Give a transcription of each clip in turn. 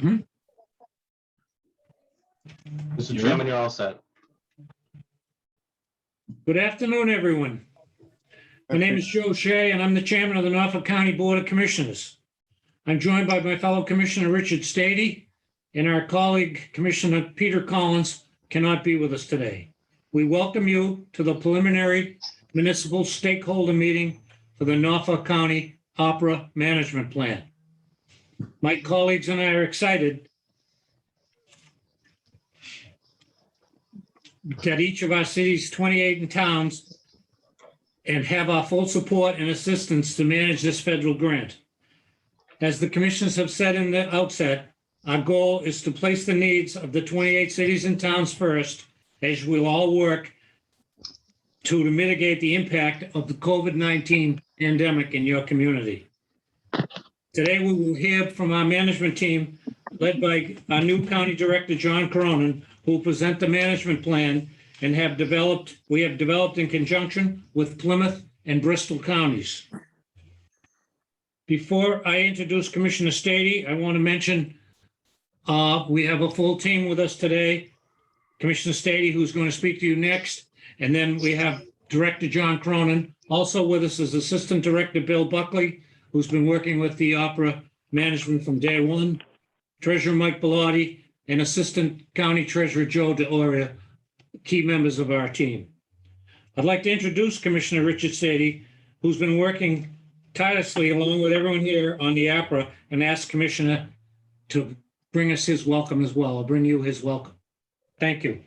Mhm. Mr. Chairman, you're all set. Good afternoon, everyone. My name is Joe Shea, and I'm the chairman of the Norfolk County Board of Commissioners. I'm joined by my fellow Commissioner Richard Stady, and our colleague Commissioner Peter Collins cannot be with us today. We welcome you to the preliminary municipal stakeholder meeting for the Norfolk County ARPA Management Plan. My colleagues and I are excited that each of our cities, 28 and towns, and have our full support and assistance to manage this federal grant. As the commissioners have said in the outset, our goal is to place the needs of the 28 cities and towns first, as we'll all work to mitigate the impact of the COVID-19 pandemic in your community. Today, we will hear from our management team, led by our new county director, John Cronin, who will present the management plan and we have developed in conjunction with Plymouth and Bristol counties. Before I introduce Commissioner Stady, I want to mention we have a full team with us today. Commissioner Stady, who's going to speak to you next, and then we have Director John Cronin. Also with us is Assistant Director Bill Buckley, who's been working with the ARPA management from day one, Treasurer Mike Bellotti, and Assistant County Treasurer Joe DeOria, key members of our team. I'd like to introduce Commissioner Richard Stady, who's been working tirelessly along with everyone here on the ARPA, and ask Commissioner to bring us his welcome as well. I'll bring you his welcome. Thank you.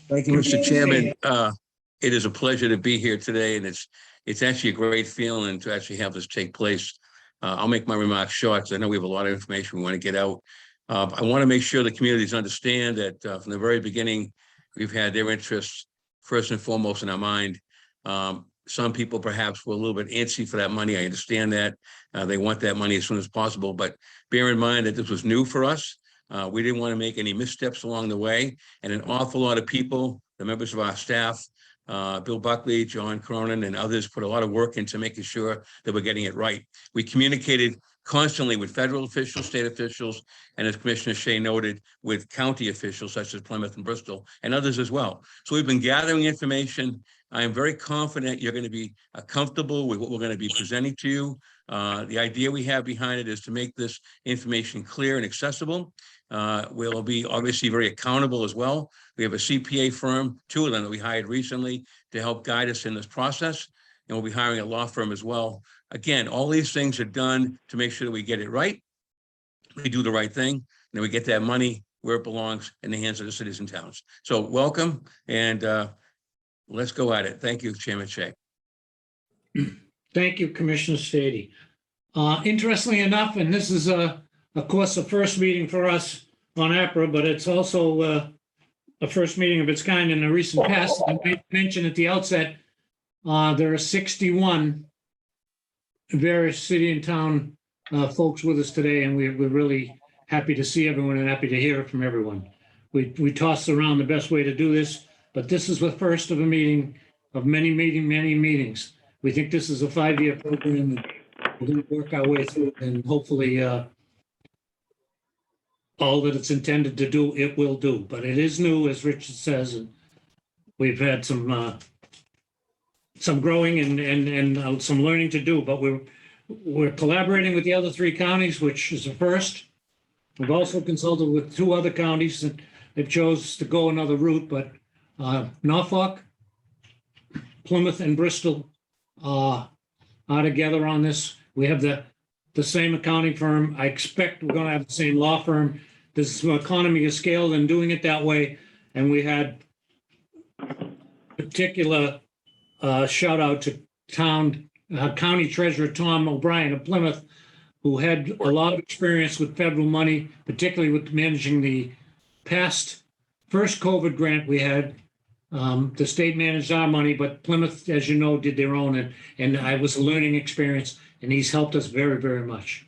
Thank you, Mr. Chairman. It is a pleasure to be here today, and it's actually a great feeling to actually have this take place. I'll make my remarks short because I know we have a lot of information we want to get out. I want to make sure the communities understand that from the very beginning, we've had their interests first and foremost in our mind. Some people perhaps were a little bit antsy for that money. I understand that. They want that money as soon as possible, but bear in mind that this was new for us. We didn't want to make any missteps along the way, and an awful lot of people, the members of our staff, Bill Buckley, John Cronin, and others put a lot of work into making sure that we're getting it right. We communicated constantly with federal officials, state officials, and as Commissioner Shea noted, with county officials such as Plymouth and Bristol and others as well. So we've been gathering information. I am very confident you're going to be comfortable with what we're going to be presenting to you. The idea we have behind it is to make this information clear and accessible. We'll be obviously very accountable as well. We have a CPA firm, two of them that we hired recently to help guide us in this process. And we'll be hiring a law firm as well. Again, all these things are done to make sure that we get it right. We do the right thing, and then we get that money where it belongs, in the hands of the cities and towns. So welcome, and let's go at it. Thank you, Chairman Shea. Thank you, Commissioner Stady. Interestingly enough, and this is of course the first meeting for us on APRA, but it's also a first meeting of its kind in the recent past. I might mention at the outset, there are 61 various city and town folks with us today, and we're really happy to see everyone and happy to hear from everyone. We tossed around the best way to do this, but this is the first of a meeting of many meetings. We think this is a 5-year program, and we're going to work our way through, and hopefully all that it's intended to do, it will do. But it is new, as Richard says, and we've had some growing and some learning to do, but we're collaborating with the other 3 counties, which is a first. We've also consulted with 2 other counties that they've chose to go another route, but Norfolk, Plymouth, and Bristol are together on this. We have the same accounting firm. I expect we're going to have the same law firm. There's some economy of scale in doing it that way, and we had particular shout out to County Treasurer Tom O'Brien of Plymouth, who had a lot of experience with federal money, particularly with managing the first COVID grant we had. The state managed our money, but Plymouth, as you know, did their own, and I was a learning experience, and he's helped us very much.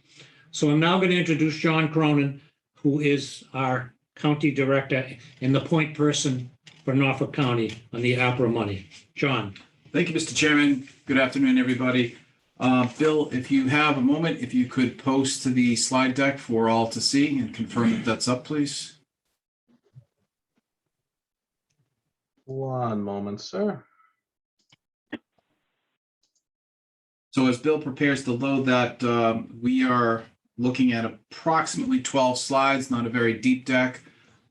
So I'm now going to introduce John Cronin, who is our county director and the point person for Norfolk County on the ARPA money. John. Thank you, Mr. Chairman. Good afternoon, everybody. Bill, if you have a moment, if you could post to the slide deck for all to see and confirm that that's up, please. One moment, sir. So as Bill prepares to load that, we are looking at approximately 12 slides, not a very deep deck.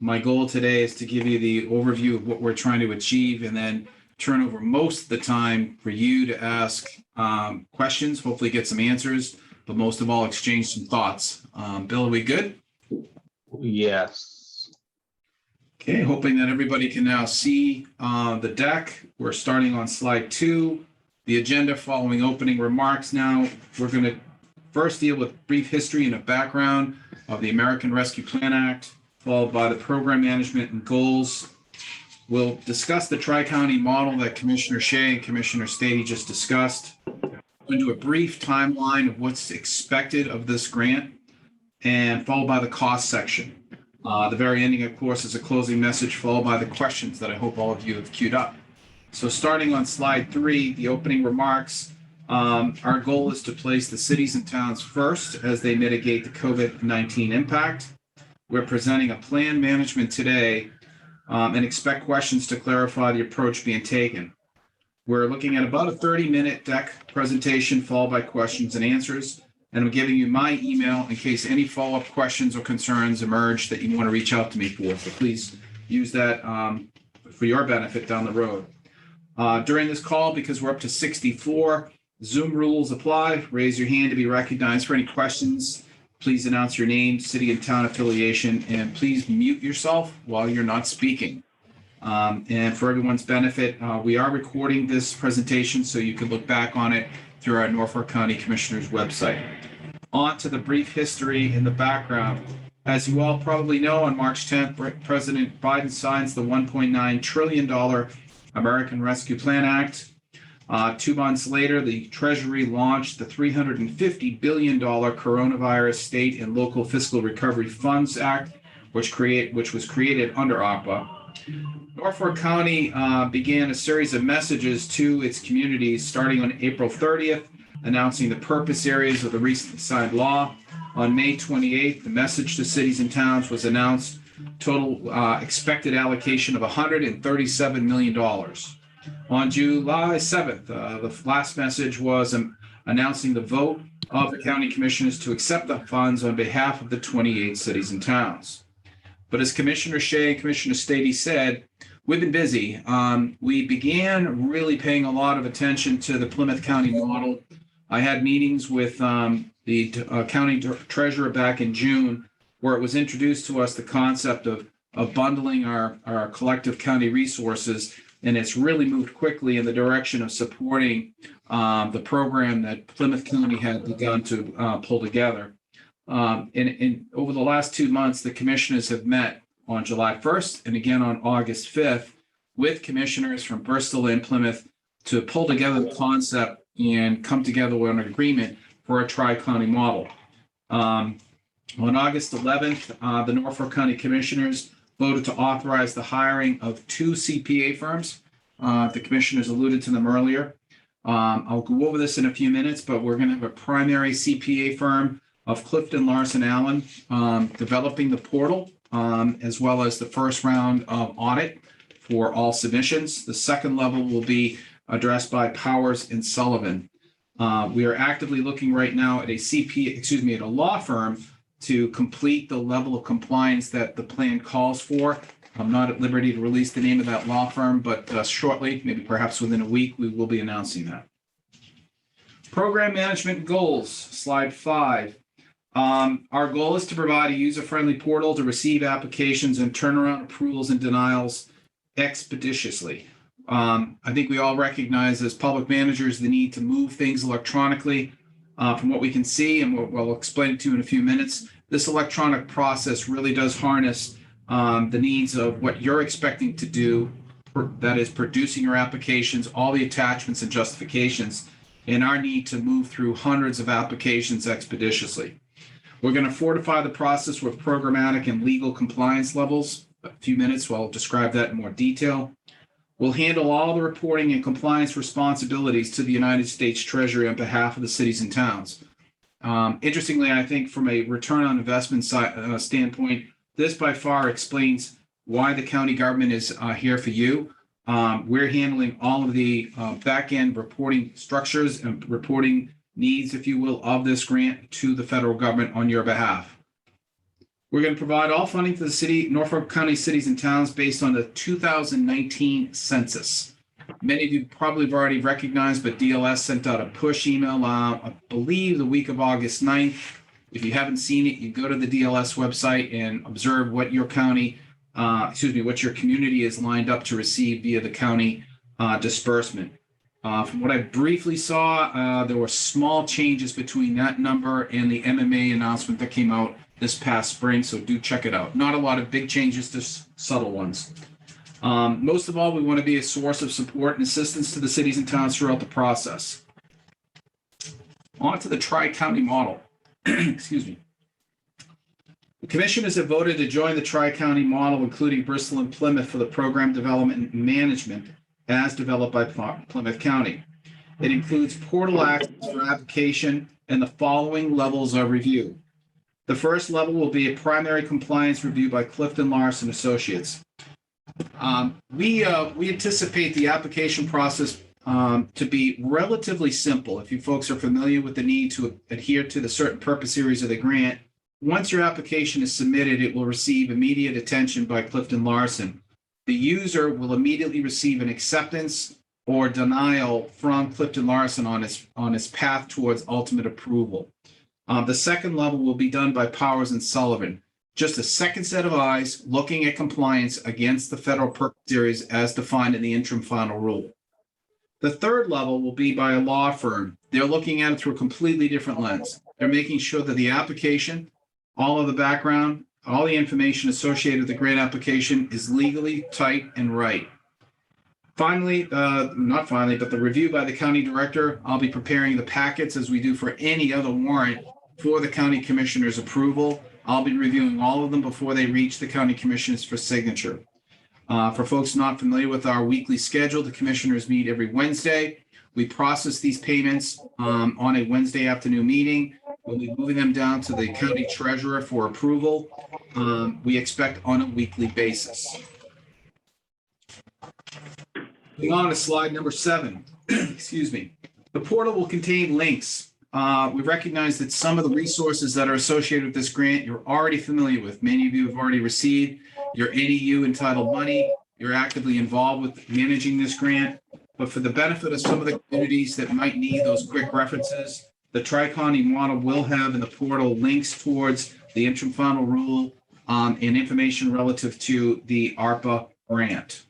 My goal today is to give you the overview of what we're trying to achieve and then turn over most of the time for you to ask questions, hopefully get some answers, but most of all, exchange some thoughts. Bill, are we good? Yes. Okay, hoping that everybody can now see the deck. We're starting on slide 2. The agenda following opening remarks. Now, we're going to first deal with brief history and a background of the American Rescue Plan Act, followed by the program management and goals. We'll discuss the Tri-County model that Commissioner Shea and Commissioner Stady just discussed. We'll do a brief timeline of what's expected of this grant, and followed by the cost section. The very ending, of course, is a closing message, followed by the questions that I hope all of you have queued up. So starting on slide 3, the opening remarks, our goal is to place the cities and towns first as they mitigate the COVID-19 impact. We're presenting a plan management today and expect questions to clarify the approach being taken. We're looking at about a 30-minute deck presentation followed by questions and answers. And I'm giving you my email in case any follow-up questions or concerns emerge that you want to reach out to me for. So please use that for your benefit down the road. During this call, because we're up to 64, Zoom rules apply. Raise your hand to be recognized for any questions. Please announce your name, city and town affiliation, and please mute yourself while you're not speaking. And for everyone's benefit, we are recording this presentation so you can look back on it through our Norfolk County Commissioners website. On to the brief history in the background. As you all probably know, on March 10th, President Biden signs the $1.9 trillion American Rescue Plan Act. 2 months later, the Treasury launched the $350 billion Coronavirus State and Local Fiscal Recovery Funds Act, which was created under ARPA. Norfolk County began a series of messages to its communities starting on April 30th, announcing the purpose areas of the recently signed law. On May 28th, the message to cities and towns was announced, total expected allocation of $137 million. On July 7th, the last message was announcing the vote of the county commissioners to accept the funds on behalf of the 28 cities and towns. But as Commissioner Shea and Commissioner Stady said, we've been busy. We began really paying a lot of attention to the Plymouth County model. I had meetings with the county treasurer back in June, where it was introduced to us the concept of bundling our collective county resources, and it's really moved quickly in the direction of supporting the program that Plymouth County had begun to pull together. And over the last 2 months, the commissioners have met on July 1st and again on August 5th with commissioners from Bristol and Plymouth to pull together the concept and come together with an agreement for a tri-county model. On August 11th, the Norfolk County Commissioners voted to authorize the hiring of 2 CPA firms. The commissioners alluded to them earlier. I'll go over this in a few minutes, but we're going to have a primary CPA firm of Clifton Larson Allen developing the portal, as well as the first round of audit for all submissions. The second level will be addressed by Powers and Sullivan. We are actively looking right now at at a law firm to complete the level of compliance that the plan calls for. I'm not at liberty to release the name of that law firm, but shortly, maybe perhaps within a week, we will be announcing that. Program management goals, slide 5. Our goal is to provide a user-friendly portal to receive applications and turn around approvals and denials expeditiously. I think we all recognize as public managers the need to move things electronically. From what we can see, and we'll explain it to you in a few minutes, this electronic process really does harness the needs of what you're expecting to do, that is producing your applications, all the attachments and justifications, and our need to move through hundreds of applications expeditiously. We're going to fortify the process with programmatic and legal compliance levels. A few minutes, so I'll describe that in more detail. will handle all the reporting and compliance responsibilities to the United States Treasury on behalf of the cities and towns. Interestingly, I think from a return on investment standpoint, this by far explains why the county government is here for you. We're handling all of the back-end reporting structures and reporting needs, if you will, of this grant to the federal government on your behalf. We're going to provide all funding to the Norfolk County cities and towns based on the 2019 census. Many of you probably have already recognized, but DLS sent out a push email, I believe the week of August 9th. If you haven't seen it, you go to the DLS website and observe what your county, what your community is lined up to receive via the county disbursement. From what I briefly saw, there were small changes between that number and the MMA announcement that came out this past spring, so do check it out. Not a lot of big changes, just subtle ones. Most of all, we want to be a source of support and assistance to the cities and towns throughout the process. On to the Tri-County model. Excuse me. The commissioners have voted to join the Tri-County model, including Bristol and Plymouth, for the program development and management as developed by Plymouth County. It includes portal access for application and the following levels of review. The first level will be a primary compliance review by Clifton Larson Associates. We anticipate the application process to be relatively simple. If you folks are familiar with the need to adhere to the certain purpose areas of the grant, once your application is submitted, it will receive immediate attention by Clifton Larson. The user will immediately receive an acceptance or denial from Clifton Larson on its path towards ultimate approval. The second level will be done by Powers and Sullivan. Just a second set of eyes looking at compliance against the federal purpose areas as defined in the interim final rule. The third level will be by a law firm. They're looking at it through a completely different lens. They're making sure that the application, all of the background, all the information associated with the grant application is legally tight and right. Finally, not finally, but the review by the county director. I'll be preparing the packets as we do for any other warrant for the county commissioner's approval. I'll be reviewing all of them before they reach the county commissioners for signature. For folks not familiar with our weekly schedule, the commissioners meet every Wednesday. We process these payments on a Wednesday afternoon meeting. We'll be moving them down to the county treasurer for approval. We expect on a weekly basis. Moving on to slide number 7. Excuse me. The portal will contain links. We recognize that some of the resources that are associated with this grant you're already familiar with. Many of you have already received your NEU entitled money. You're actively involved with managing this grant. But for the benefit of some of the communities that might need those quick references, the Tri-County model will have in the portal links towards the interim final rule and information relative to the ARPA grant.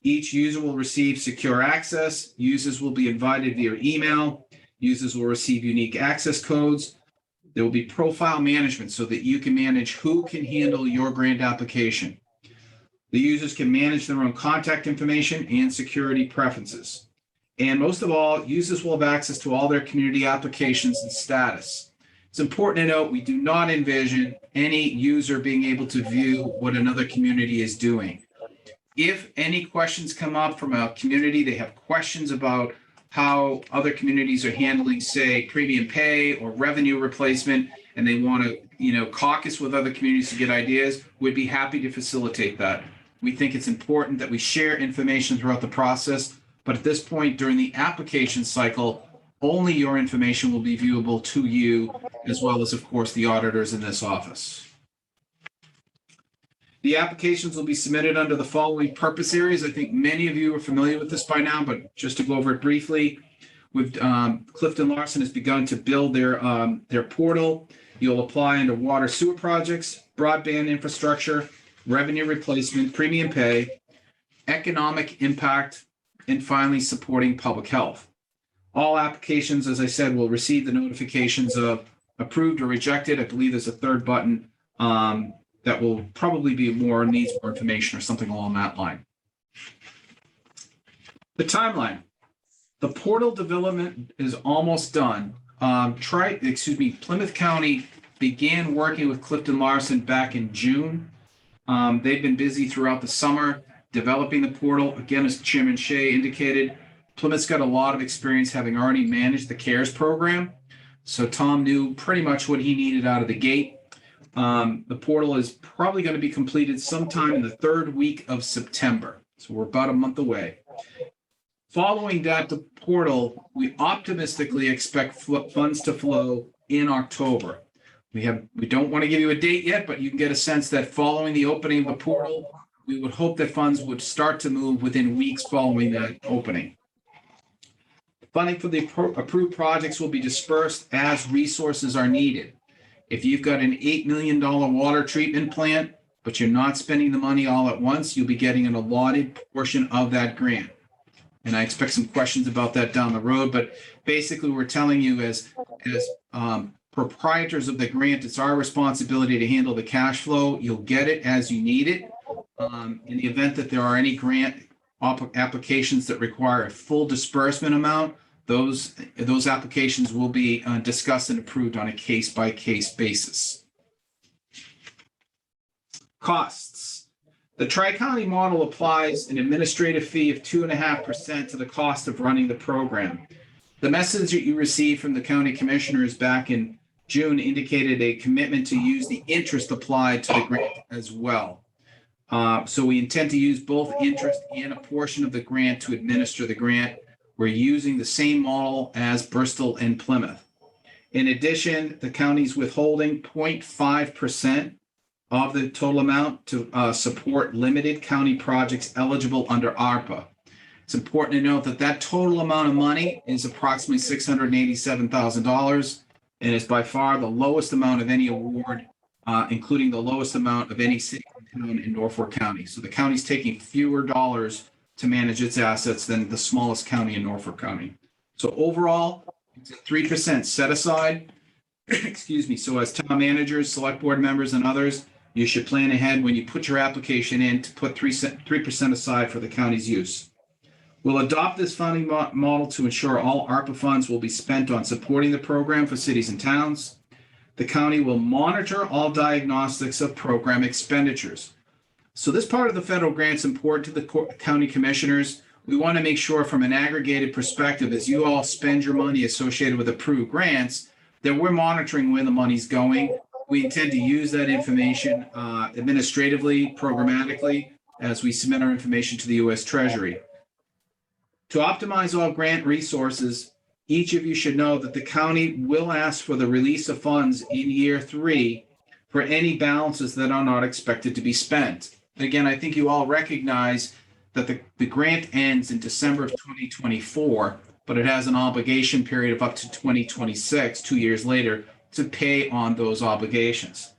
Each user will receive secure access. Users will be invited via email. Users will receive unique access codes. There will be profile management so that you can manage who can handle your grant application. The users can manage their own contact information and security preferences. And most of all, users will have access to all their community applications and status. It's important to note we do not envision any user being able to view what another community is doing. If any questions come up from a community, they have questions about how other communities are handling, say, premium pay or revenue replacement, and they want to, caucus with other communities to get ideas, we'd be happy to facilitate that. We think it's important that we share information throughout the process, but at this point during the application cycle, only your information will be viewable to you, as well as, of course, the auditors in this office. The applications will be submitted under the following purpose areas. I think many of you are familiar with this by now, but just to go over it briefly, Clifton Larson has begun to build their portal. You'll apply under water sewer projects, broadband infrastructure, revenue replacement, premium pay, economic impact, and finally supporting public health. All applications, as I said, will receive the notifications of approved or rejected. I believe there's a third button that will probably be needs more information or something along that line. The timeline. The portal development is almost done. Plymouth County began working with Clifton Larson back in June. They've been busy throughout the summer. developing the portal. Again, as Chairman Shea indicated, Plymouth's got a lot of experience having already managed the CARES program. So Tom knew pretty much what he needed out of the gate. The portal is probably going to be completed sometime in the third week of September. So we're about a month away. Following that, the portal, we optimistically expect funds to flow in October. We don't want to give you a date yet, but you can get a sense that following the opening of the portal, we would hope that funds would start to move within weeks following that opening. Funding for the approved projects will be dispersed as resources are needed. If you've got an $8 million water treatment plant, but you're not spending the money all at once, you'll be getting an allotted portion of that grant. And I expect some questions about that down the road, but basically we're telling you as proprietors of the grant, it's our responsibility to handle the cash flow. You'll get it as you need it. In the event that there are any grant applications that require a full disbursement amount, those applications will be discussed and approved on a case-by-case basis. Costs. The Tri-County model applies an administrative fee of 2.5% to the cost of running the program. The message that you received from the county commissioners back in June indicated a commitment to use the interest applied to the grant as well. So we intend to use both interest and a portion of the grant to administer the grant. We're using the same model as Bristol and Plymouth. In addition, the county's withholding 0.5% of the total amount to support limited county projects eligible under ARPA. It's important to note that that total amount of money is approximately $687,000 and is by far the lowest amount of any award, including the lowest amount of any city and town in Norfolk County. So the county's taking fewer dollars to manage its assets than the smallest county in Norfolk County. So overall, it's a 3% set aside. Excuse me. So as town managers, select board members, and others, you should plan ahead when you put your application in to put 3% aside for the county's use. We'll adopt this funding model to ensure all ARPA funds will be spent on supporting the program for cities and towns. The county will monitor all diagnostics of program expenditures. So this part of the federal grant is important to the county commissioners. We want to make sure from an aggregated perspective, as you all spend your money associated with approved grants, that we're monitoring where the money's going. We intend to use that information administratively, programmatically, as we submit our information to the U.S. Treasury. To optimize all grant resources, each of you should know that the county will ask for the release of funds in year 3 for any balances that are not expected to be spent. Again, I think you all recognize that the grant ends in December of 2024, but it has an obligation period of up to 2026, 2 years later, to pay on those obligations.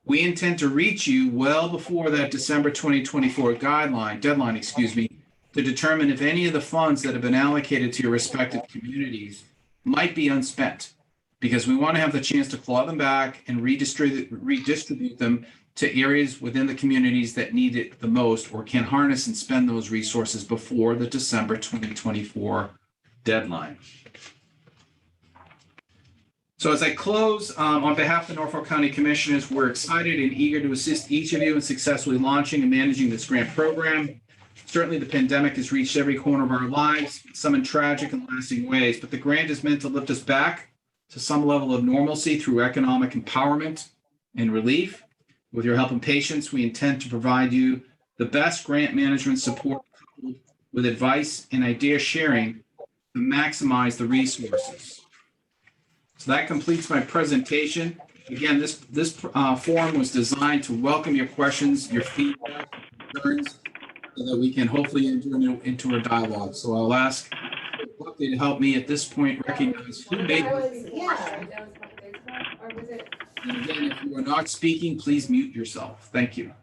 We intend to reach you well before that December 2024 deadline, to determine if any of the funds that have been allocated to your respective communities might be unspent, because we want to have the chance to claw them back and redistribute them to areas within the communities that need it the most or can harness and spend those resources before the December 2024 deadline. So as I close, on behalf of the Norfolk County Commissioners, we're excited and eager to assist each of you in successfully launching and managing this grant program. Certainly, the pandemic has reached every corner of our lives, some in tragic and lasting ways, but the grant is meant to lift us back to some level of normalcy through economic empowerment and relief. With your help and patience, we intend to provide you the best grant management support coupled with advice and idea sharing to maximize the resources. So that completes my presentation. Again, this forum was designed to welcome your questions, your feedback, concerns, so that we can hopefully enter into a dialogue. So I'll ask Buckley to help me at this point recognize who made it. And again, if you are not speaking, please mute yourself. Thank you.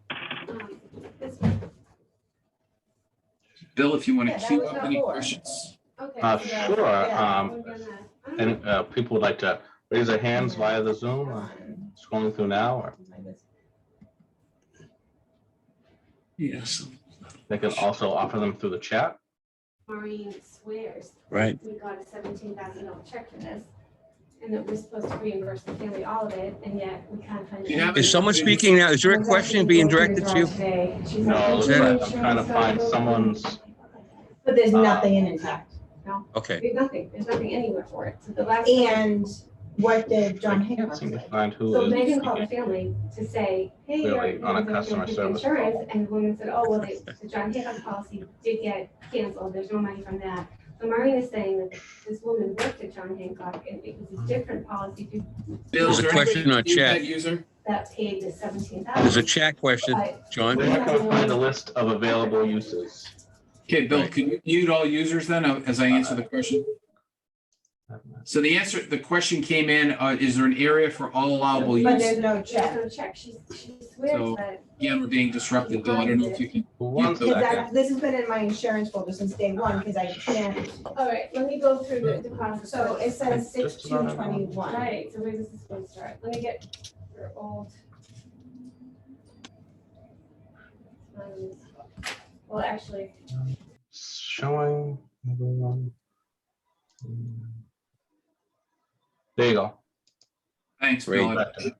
Bill, if you want to queue up any questions. Sure. And people would like to raise their hands via the Zoom, scrolling through now, or Yes. they can also offer them through the chat. Maureen swears. Right. We got a $17,000 check for this. and that we're supposed to reimburse the family all of it, and yet we can't find. You have- Is someone speaking now? Is there a question being directed to you? No, Is it's that- like I'm trying to find someone's, But there's nothing in intact. Okay. There's nothing anywhere for it, so the last. And what did I John can't Hancock seem to say? find who So is Megan called the speaking. family to say, hey, Really, you're on a you're customer gonna service insurance, call. and the woman said, oh, well, the John Hancock policy did get canceled, there's no money from that. So Maureen is saying that this woman worked at John Hancock, and it was a different policy Bill, There's is a there question anybody on to use chat. that user? that paid the $17,000. There's a chat question, John. We're not gonna find a list of available uses. Okay, Bill, Right. can you mute all users then as I answer the question? So the question came in, is there an area for all allowable But use? there's no She's check. gonna check, she So- swears that. Again, we're being disrupted, Bill. I don't know if you can. One Because second. this has been in my insurance folder since day one, because I can't. All right, let me go through the process. So it says Just about 6/2/21. Right, so where does this one start? Let me get your old. Well, actually, Showing everyone. There you go. Thanks, Great. Bill.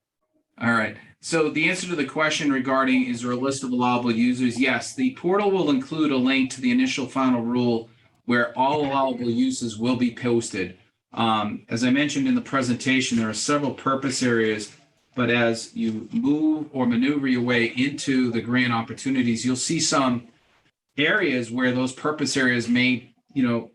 All right. So the answer to the question regarding is there a list of allowable users? Yes, the portal will include a link to the initial final rule where all allowable uses will be posted. As I mentioned in the presentation, there are several purpose areas, but as you move or maneuver your way into the grant opportunities, you'll see some areas where those purpose areas may,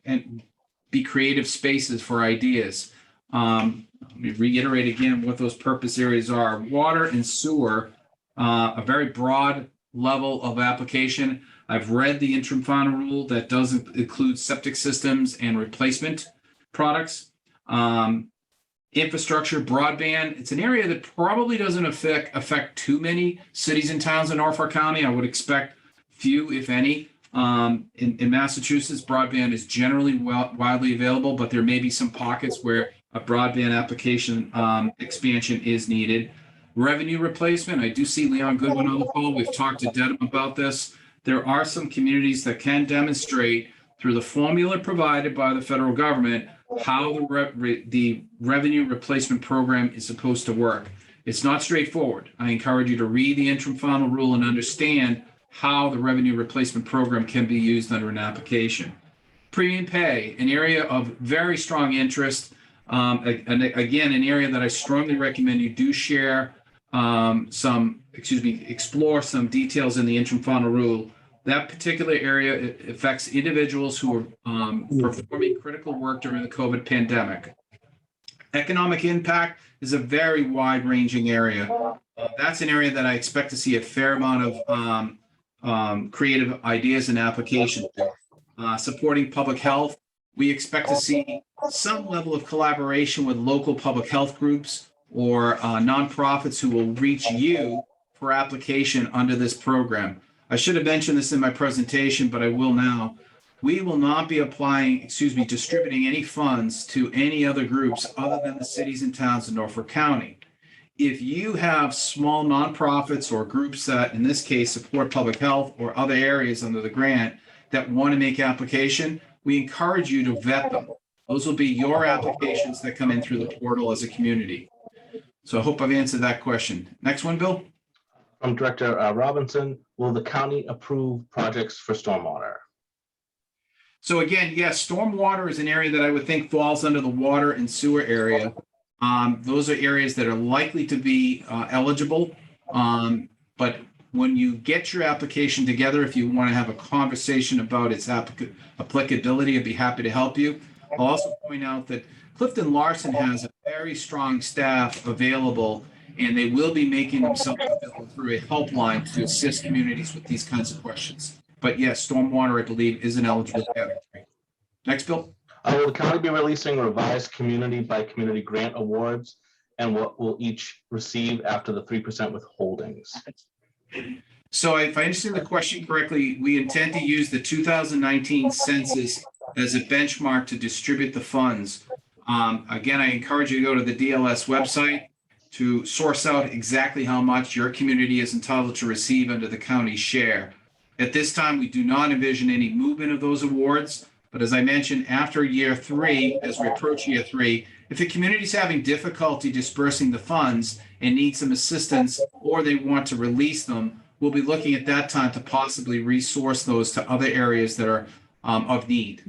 and be creative spaces for ideas. Let me reiterate again what those purpose areas are. Water and sewer, a very broad level of application. I've read the interim final rule that does include septic systems and replacement products. Infrastructure, broadband, it's an area that probably doesn't affect too many cities and towns in Norfolk County. I would expect few, if any. In Massachusetts, broadband is generally widely available, but there may be some pockets where a broadband application expansion is needed. Revenue replacement, I do see Leon Goodwin on the call. We've talked to Dedham about this. There are some communities that can demonstrate through the formula provided by the federal government how the revenue replacement program is supposed to work. It's not straightforward. I encourage you to read the interim final rule and understand how the revenue replacement program can be used under an application. Premium pay, an area of very strong interest. And again, an area that I strongly recommend you do share explore some details in the interim final rule. That particular area affects individuals who are performing critical work during the COVID pandemic. Economic impact is a very wide-ranging area. That's an area that I expect to see a fair amount of creative ideas and applications. Supporting public health, we expect to see some level of collaboration with local public health groups or nonprofits who will reach you for application under this program. I should have mentioned this in my presentation, but I will now. We will not be distributing any funds to any other groups other than the cities and towns in Norfolk County. If you have small nonprofits or groups that, in this case, support public health or other areas under the grant that want to make application, we encourage you to vet them. Those will be your applications that come in through the portal as a community. So I hope I've answered that question. Next one, Bill. From Director Robinson, will the county approve projects for stormwater? So again, yes, stormwater is an area that I would think falls under the water and sewer area. Those are areas that are likely to be eligible. But when you get your application together, if you want to have a conversation about its applicability, I'd be happy to help you. I'll also point out that Clifton Larson has a very strong staff available, and they will be making themselves available through a helpline to assist communities with these kinds of questions. But yes, stormwater, I believe, is an eligible category. Next, Bill. Will the county be releasing revised community by community grant awards? And what will each receive after the 3% withholdings? So if I understand the question correctly, we intend to use the 2019 census as a benchmark to distribute the funds. Again, I encourage you to go to the DLS website to source out exactly how much your community is entitled to receive under the county share. At this time, we do not envision any movement of those awards, but as I mentioned, after year 3, as we approach year 3, If the community's having difficulty dispersing the funds and needs some assistance, or they want to release them, we'll be looking at that time to possibly resource those to other areas that are of need.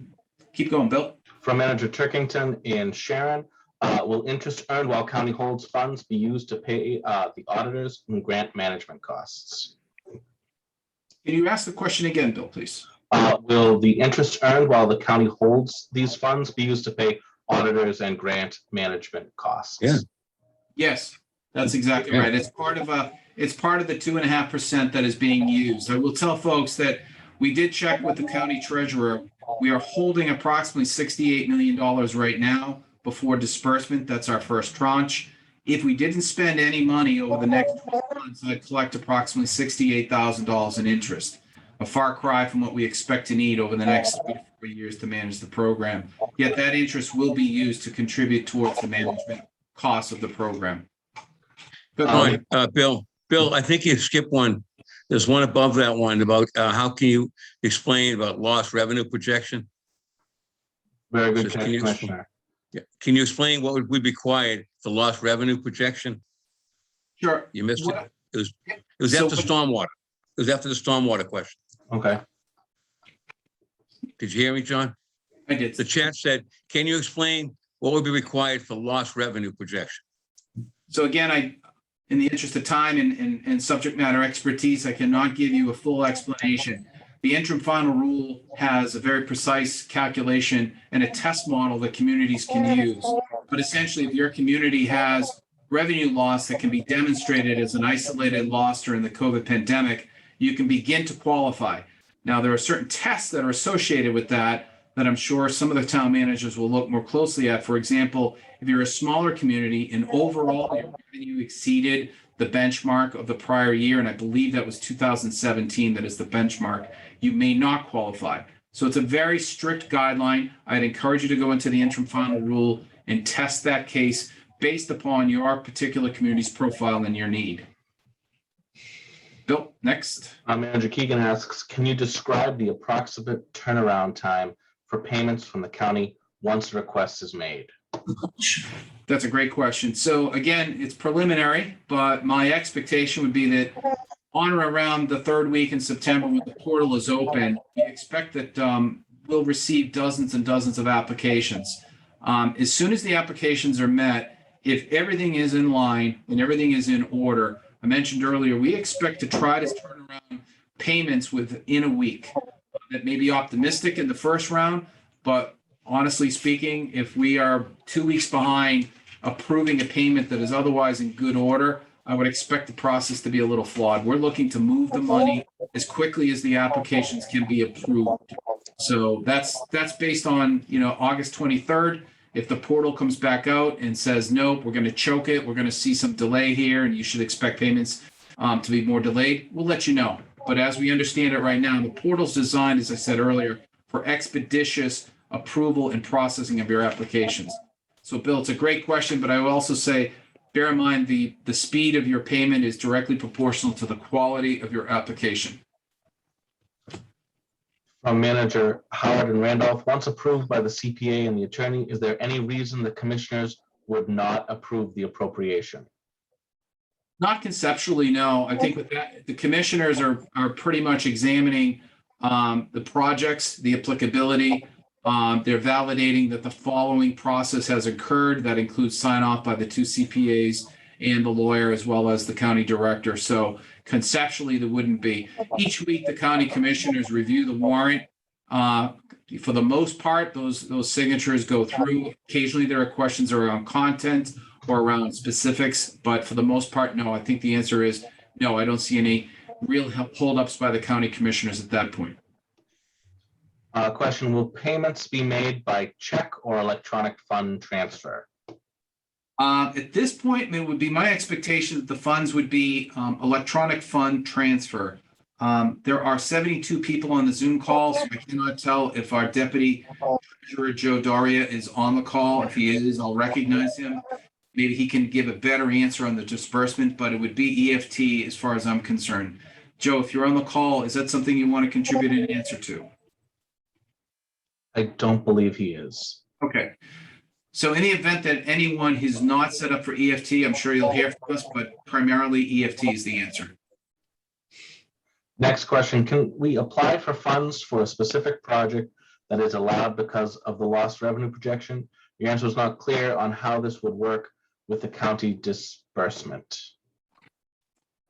Keep going, Bill. From Manager Turkington and Sharon, will interest earned while county holds funds be used to pay the auditors and grant management costs? Can you ask the question again, Bill, please? Will the interest earned while the county holds these funds be used to pay auditors and grant management costs? Yeah. Yes, that's exactly Yeah. right. It's part of the 2.5% that is being used. I will tell folks that we did check with the county treasurer. We are holding approximately $68 million right now before disbursement. That's our first tranche. If we didn't spend any money over the next 12 months, I'd collect approximately $68,000 in interest, a far cry from what we expect to need over the next 3 to 4 years to manage the program. Yet that interest will be used to contribute towards the management costs of the program. Good morning. Bill, I think you skipped one. There's one above that one about how can you explain about lost revenue projection? Very good, Can you- Commissioner. Yeah. Can you explain what would be required for lost revenue projection? Sure. You missed it. What- It was So after stormwater. It was after the stormwater question. Okay. Did you hear me, John? I did. The chat said, can you explain what would be required for lost revenue projection? So again, in the interest of time and subject matter expertise, I cannot give you a full explanation. The interim final rule has a very precise calculation and a test model that communities can use. But essentially, if your community has revenue loss that can be demonstrated as an isolated loss during the COVID pandemic, you can begin to qualify. Now, there are certain tests that are associated with that I'm sure some of the town managers will look more closely at. For example, if you're a smaller community and overall your revenue exceeded the benchmark of the prior year, and I believe that was 2017, that is the benchmark, you may not qualify. So it's a very strict guideline. I'd encourage you to go into the interim final rule and test that case based upon your particular community's profile and your need. Bill, next. Manager Keegan asks, can you describe the approximate turnaround time for payments from the county once a request is made? That's a great question. So again, it's preliminary, but my expectation would be that on or around the third week in September, when the portal is open, we expect that we'll receive dozens and dozens of applications. As soon as the applications are met, if everything is in line and everything is in order, I mentioned earlier, we expect to try to turn around payments within a week. That may be optimistic in the first round, but honestly speaking, if we are 2 weeks behind approving a payment that is otherwise in good order, I would expect the process to be a little flawed. We're looking to move the money as quickly as the applications can be approved. So that's based on, August 23rd. If the portal comes back out and says, nope, we're going to choke it, we're going to see some delay here, and you should expect payments to be more delayed, we'll let you know. But as we understand it right now, the portal's designed, as I said earlier, for expeditious approval and processing of your applications. So Bill, it's a great question, but I will also say, bear in mind the speed of your payment is directly proportional to the quality of your application. From Manager Howard and Randolph, once approved by the CPA and the attorney, is there any reason the commissioners would not approve the appropriation? Not conceptually, no. I think with that, the commissioners are pretty much examining the projects, the applicability. They're validating that the following process has occurred. That includes sign off by the 2 CPAs and the lawyer, as well as the county director. So conceptually, there wouldn't be. Each week, the county commissioners review the warrant. For the most part, those signatures go through. Occasionally, there are questions around content or around specifics, but for the most part, no. I think the answer is no. I don't see any real holdups by the county commissioners at that point. Question, will payments be made by check or electronic fund transfer? At this point, it would be my expectation that the funds would be electronic fund transfer. There are 72 people on the Zoom call, so I cannot tell if our Deputy Treasurer Joe Doria is on the call. If he is, I'll recognize him. Maybe he can give a better answer on the disbursement, but it would be EFT as far as I'm concerned. Joe, if you're on the call, is that something you want to contribute an answer to? I don't believe he is. Okay. So in the event that anyone who's not set up for EFT, I'm sure you'll hear from us, but primarily EFT is the answer. Next question, can we apply for funds for a specific project that is allowed because of the lost revenue projection? Your answer was not clear on how this would work with the county disbursement.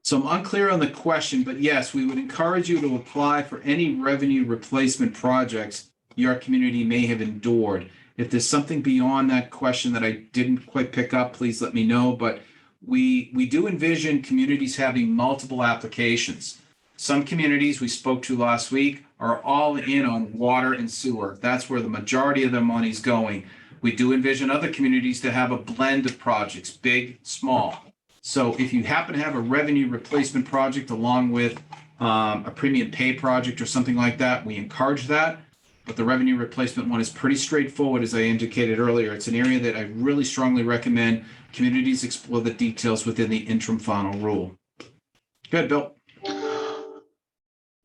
So I'm unclear on the question, but yes, we would encourage you to apply for any revenue replacement projects your community may have endured. If there's something beyond that question that I didn't quite pick up, please let me know. But we do envision communities having multiple applications. Some communities we spoke to last week are all in on water and sewer. That's where the majority of their money's going. We do envision other communities to have a blend of projects, big, small. So if you happen to have a revenue replacement project along with a premium pay project or something like that, we encourage that. But the revenue replacement one is pretty straightforward, as I indicated earlier. It's an area that I really strongly recommend communities explore the details within the interim final rule. Good, Bill.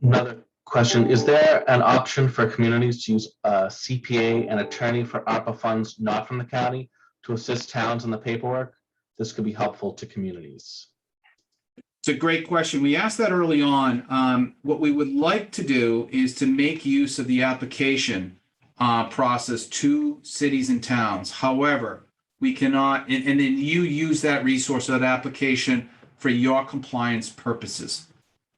Another question, is there an option for communities to use a CPA and attorney for ARPA funds not from the county to assist towns in the paperwork? This could be helpful to communities. It's a great question. We asked that early on. What we would like to do is to make use of the application process to cities and towns. However, we cannot, and then you use that resource or that application for your compliance purposes.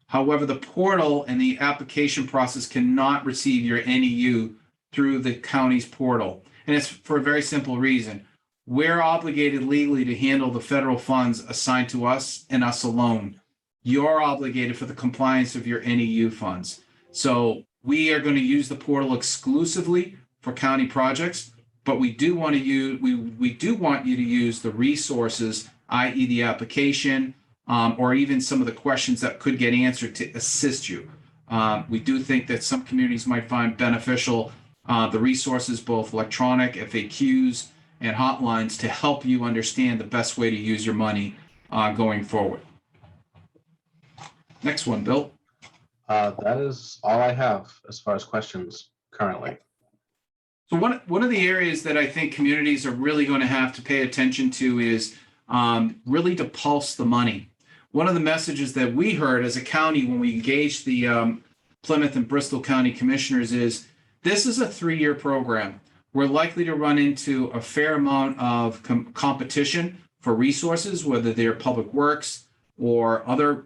However, the portal and the application process cannot receive your NEU through the county's portal. And it's for a very simple reason. We're obligated legally to handle the federal funds assigned to us and us alone. You're obligated for the compliance of your NEU funds. So we are going to use the portal exclusively for county projects, but we do want to use, we do want you to use the resources, i.e. the application, or even some of the questions that could get answered to assist you. We do think that some communities might find beneficial the resources, both electronic FAQs and hotlines, to help you understand the best way to use your money going forward. Next one, Bill. That is all I have as far as questions currently. So one of the areas that I think communities are really going to have to pay attention to is really to pulse the money. One of the messages that we heard as a county when we engaged the Plymouth and Bristol County Commissioners is this is a 3-year program. We're likely to run into a fair amount of competition for resources, whether they're public works or other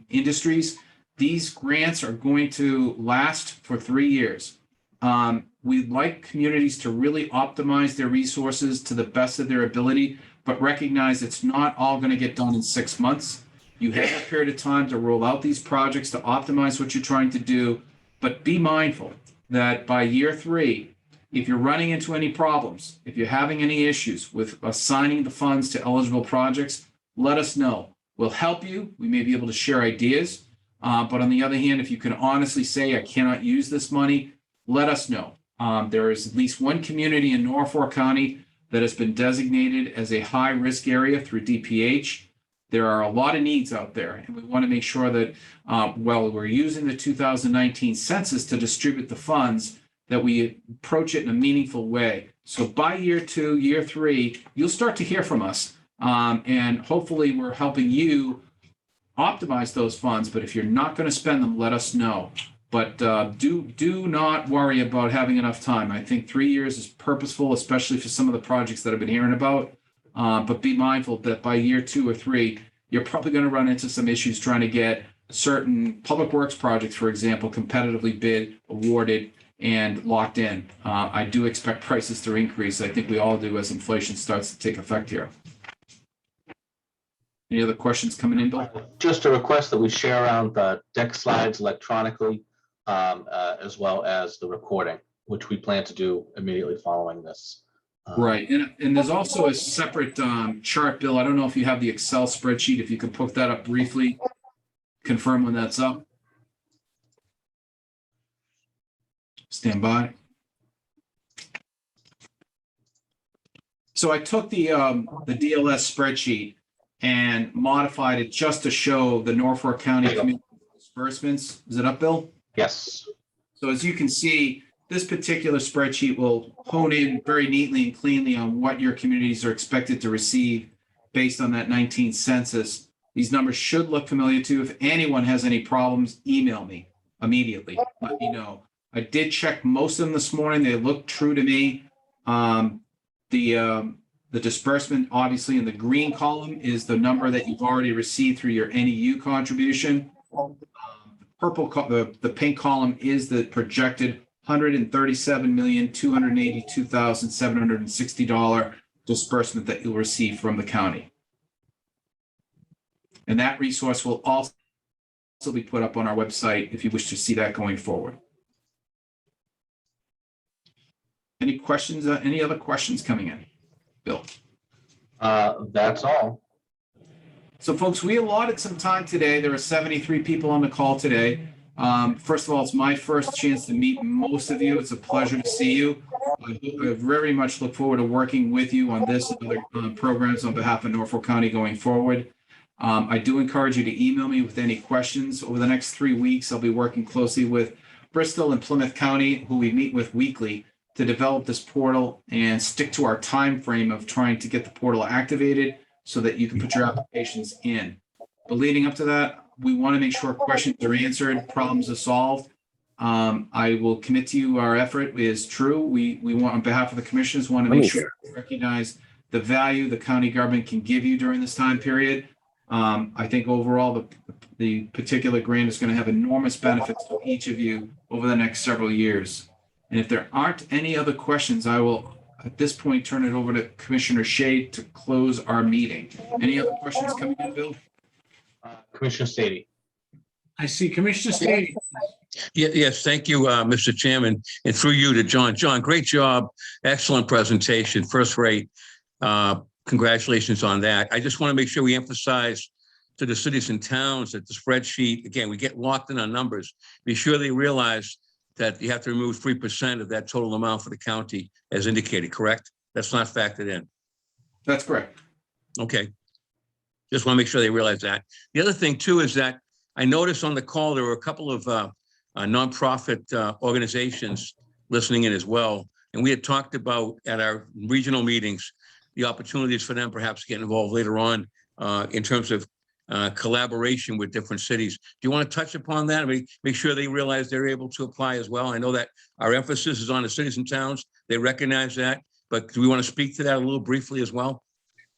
industries. These grants are going to last for 3 years. We'd like communities to really optimize their resources to the best of their ability, but recognize it's not all going to get done in 6 months. You have a period of time to roll out these projects to optimize what you're trying to do, but be mindful that by year 3, if you're running into any problems, if you're having any issues with assigning the funds to eligible projects, let us know. We'll help you. We may be able to share ideas. But on the other hand, if you can honestly say, I cannot use this money, let us know. There is at least one community in Norfolk County that has been designated as a high-risk area through DPH. There are a lot of needs out there, and we want to make sure that while we're using the 2019 census to distribute the funds, that we approach it in a meaningful way. So by year 2, year 3, you'll start to hear from us. And hopefully we're helping you optimize those funds. But if you're not going to spend them, let us know. But do not worry about having enough time. I think 3 years is purposeful, especially for some of the projects that I've been hearing about. But be mindful that by year 2 or 3, you're probably going to run into some issues trying to get certain public works projects, for example, competitively bid, awarded, and locked in. I do expect prices to increase. I think we all do as inflation starts to take effect here. Any other questions coming in, Bill? Just a request that we share around the deck slides electronically, as well as the recording, which we plan to do immediately following this. Right, and there's also a separate chart, Bill. I don't know if you have the Excel spreadsheet. If you could put that up briefly, confirm when that's up. Stand by. So I took the DLS spreadsheet and modified it just to show the Norfolk County community disbursements. Is it up, Bill? Yes. So as you can see, This particular spreadsheet will hone in very neatly and cleanly on what your communities are expected to receive based on that 19 census. These numbers should look familiar to you. If anyone has any problems, email me immediately. Let me know. I did check most of them this morning. They look true to me. The disbursement, obviously, in the green column is the number that you've already received through your NEU contribution. The pink column is the projected $137,282,760 disbursement that you'll receive from the county. And that resource will also be put up on our website if you wish to see that going forward. Any questions? Any other questions coming in? Bill? That's all. So folks, we allotted some time today. There are 73 people on the call today. First of all, it's my first chance to meet most of you. It's a pleasure to see you. I very much look forward to working with you on this and other programs on behalf of Norfolk County going forward. I do encourage you to email me with any questions. Over the next 3 weeks, I'll be working closely with Bristol and Plymouth County, who we meet with weekly, to develop this portal and stick to our time frame of trying to get the portal activated so that you can put your applications in. But leading up to that, we want to make sure questions are answered, problems are solved. I will commit to you our effort is true. We want, on behalf of the commissioners, want to make sure we recognize the value the county government can give you during this time period. I think overall, the particular grant is going to have enormous benefits to each of you over the next several years. And if there aren't any other questions, I will, at this point, turn it over to Commissioner Shea to close our meeting. Any other questions coming in, Bill? Commissioner Stady. I see Commissioner Stady. Yes, thank you, Mr. Chairman, and through you to John. John, great job. Excellent presentation. First rate. Congratulations on that. I just want to make sure we emphasize to the cities and towns that the spreadsheet, again, we get locked in on numbers. Be sure they realize that you have to remove 3% of that total amount for the county as indicated, correct? That's not factored in. That's correct. Okay. Just want to make sure they realize that. The other thing too is that I noticed on the call, there were a couple of nonprofit organizations listening in as well. And we had talked about at our regional meetings, the opportunities for them perhaps to get involved later on in terms of collaboration with different cities. Do you want to touch upon that? I mean, make sure they realize they're able to apply as well. I know that our emphasis is on the cities and towns. They recognize that, but do we want to speak to that a little briefly as well?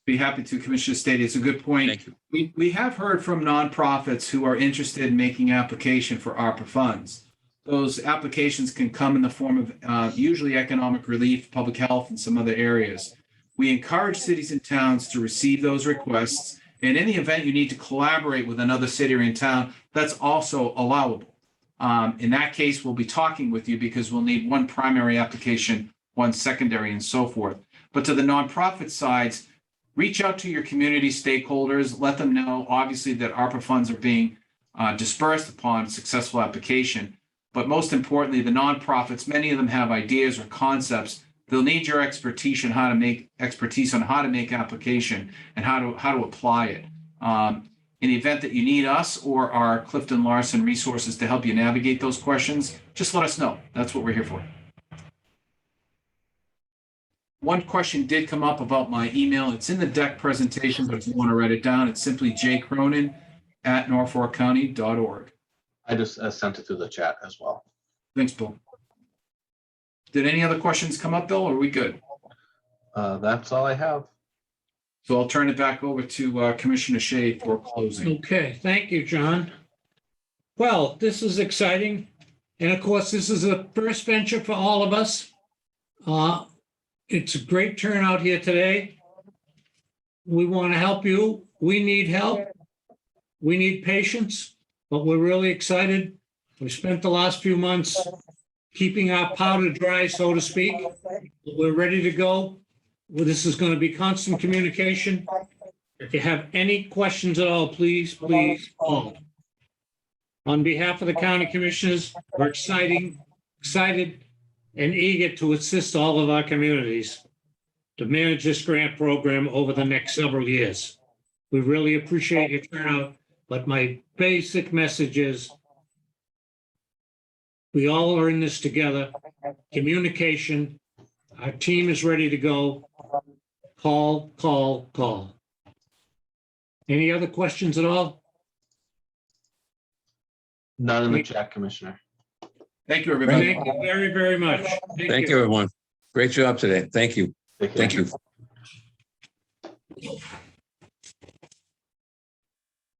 Be happy to, Commissioner Stady. It's a good point. Thank you. We have heard from nonprofits who are interested in making application for ARPA funds. Those applications can come in the form of usually economic relief, public health, and some other areas. We encourage cities and towns to receive those requests. And in the event you need to collaborate with another city or in town, that's also allowable. In that case, we'll be talking with you because we'll need one primary application, one secondary, and so forth. But to the nonprofit sides, reach out to your community stakeholders, let them know, obviously, that ARPA funds are being dispersed upon successful application. But most importantly, the nonprofits, many of them have ideas or concepts. They'll need your expertise on how to make application and how to apply it. In the event that you need us or our Clifton Larson resources to help you navigate those questions, just let us know. That's what we're here for. One question did come up about my email. It's in the deck presentation, but if you want to write it down, it's simply jcronin@norfolkcounty.org. I just sent it through the chat as well. Thanks, Bill. Did any other questions come up, Bill, or are we good? That's all I have. So I'll turn it back over to Commissioner Shea for closing. Okay, thank you, John. Well, this is exciting. And of course, this is a first venture for all of us. It's a great turnout here today. We want to help you. We need help. We need patience, but we're really excited. We spent the last few months keeping our powder dry, so to speak. We're ready to go. Well, this is going to be constant communication. If you have any questions at all, please call. On behalf of the county commissioners, we're excited and eager to assist all of our communities to manage this grant program over the next several years. We really appreciate your turnout, but my basic message is We all are in this together. Communication. Our team is ready to go. Call, call, call. Any other questions at all? None in the chat, Commissioner. Thank you, everybody. Thank you very, very much. Thank you, everyone. Great job today. Thank you. Take care. Thank you.